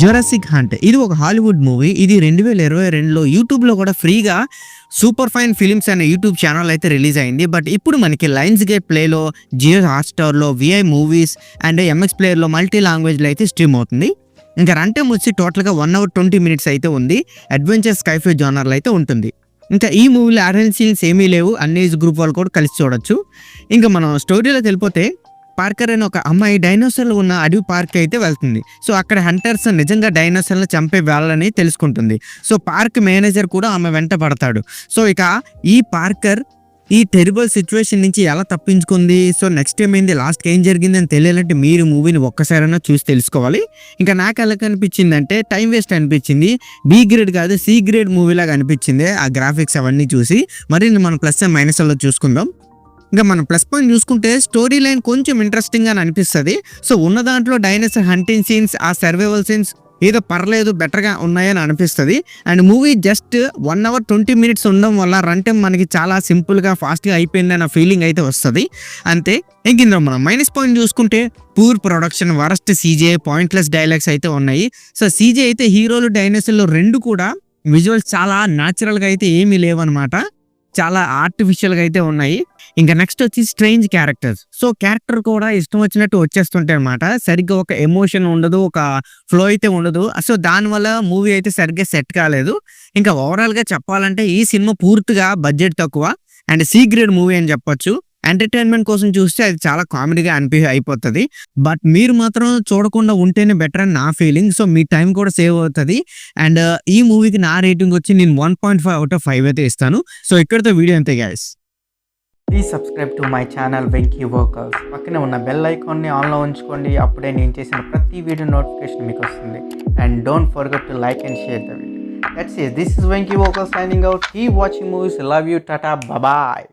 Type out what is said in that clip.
Jurassic hunt ఇది ఒక Hollywood movie. ఇది 2022లో యూట్యూబ్లో కూడా ఫ్రీగా సూపర్ ఫైన్ ఫిలిమ్స్ అనే యూట్యూబ్ ఛానల్ అయితే రిలీజ్ అయింది. బట్ ఇప్పుడు మనకి లయన్స్ గేట్ ప్లేలో, జియో హాట్స్టార్లో, విఐ మూవీస్ అండ్ ఎంఎక్స్ ప్లేయర్లో మల్టీ లాంగ్వేజ్లో అయితే స్ట్రీమ్ అవుతుంది. ఇంకా రన్ టైం వచ్చి టోటల్గా 1 hour 20 minutes అయితే ఉంది. అడ్వెంచర్ స్కైఫై జానర్లో అయితే ఉంటుంది. ఇంకా ఈ మూవీలో అడల్ట్ సీన్స్ ఏమీ లేవు. అన్ని ఏజ్ గ్రూప్ వాళ్ళు కూడా కలిసి చూడొచ్చు. ఇంకా మనం స్టోరీలో వెళ్ళిపోతే పార్కర్ అనే ఒక అమ్మాయి డైనోసార్లు ఉన్న అడవి పార్క్ అయితే వెళ్తుంది. సో అక్కడ హంటర్స్ నిజంగా డైనోసార్లను చంపే వాళ్ళని తెలుసుకుంటుంది. సో పార్క్ మేనేజర్ కూడా ఆమె వెంట పడతాడు. సో ఇక ఈ పార్కర్ ఈ టెరిబుల్ సిచ్యువేషన్ నుంచి ఎలా తప్పించుకుంది, సో నెక్స్ట్ ఏమైంది, లాస్ట్కి ఏం జరిగింది అని తెలియాలంటే మీరు మూవీని ఒక్కసారైనా చూసి తెలుసుకోవాలి. ఇంకా నాకు ఎలా కనిపించింది అంటే టైం వేస్ట్ అనిపించింది. బి గ్రేడ్ కాదు సి గ్రేడ్ మూవీలాగా అనిపించింది ఆ గ్రాఫిక్స్ అవన్నీ చూసి. మరి మనం ప్లస్ అండ్ మైనస్లో చూసుకుందాం. ఇంకా మనం ప్లస్ పాయింట్ చూసుకుంటే స్టోరీ లైన్ కొంచెం ఇంట్రెస్టింగ్గా అనిపిస్తుంది. సో ఉన్న దాంట్లో డైనోసార్ హంటింగ్ సీన్స్, ఆ సర్వైవల్ సీన్స్ ఏదో పర్లేదు బెటర్గా ఉన్నాయని అనిపిస్తుంది. And movie just 1 hour 20 minutes ఉండడం వల్ల రన్ టైం మనకి చాలా సింపుల్గా ఫాస్ట్గా అయిపోయిందన్న ఫీలింగ్ అయితే వస్తుంది అంతే. ఇంకిందులో మనం మైనస్ పాయింట్ చూసుకుంటే poor production, worst CG, pointless dialogues అయితే ఉన్నాయి. సో సీజే అయితే హీరోలు డైనోసార్లు రెండు కూడా విజువల్స్ చాలా న్యాచురల్గా అయితే ఏమీ లేవన్నమాట, చాలా ఆర్టిఫిషియల్గా అయితే ఉన్నాయి. ఇంకా నెక్స్ట్ వచ్చి స్ట్రేంజ్ క్యారెక్టర్స్. సో క్యారెక్టర్ కూడా ఇష్టం వచ్చినట్టు వచ్చేస్తుంటాయి అనమాట. సరిగ్గా ఒక ఎమోషన్ ఉండదు, ఒక ఫ్లో అయితే ఉండదు. సో దానివల్ల మూవీ అయితే సరిగ్గా సెట్ కాలేదు. ఇంకా ఓవరాల్గా చెప్పాలంటే ఈ సినిమా పూర్తిగా బడ్జెట్ తక్కువ అండ్ సి గ్రేడ్ మూవీ అని చెప్పొచ్చు. ఎంటర్టైన్మెంట్ కోసం చూస్తే అది చాలా కామెడీగా అయిపోతుంది. బట్ మీరు మాత్రం చూడకుండా ఉంటేనే బెటర్ అని నా ఫీలింగ్. సో మీ టైం కూడా సేవ్ అవుతుంది. అండ్ ఈ మూవీకి నా రేటింగ్ వచ్చి నేను 1.5 out of 5 అయితే ఇస్తాను. సో ఇక్కడితో వీడియో అంతే guys. Please subscribe to my channel Venky workers. పక్కనే ఉన్న బెల్ ఐకాన్ని ఆన్లో ఉంచుకోండి. అప్పుడే నేను చేసిన ప్రతి వీడియో నోటిఫికేషన్ మీకు వస్తుంది. And don't forget to like and share the video. That's it. This is Venky Vocal signing out. Keep watching movies. Love you. Tata. Bye bye.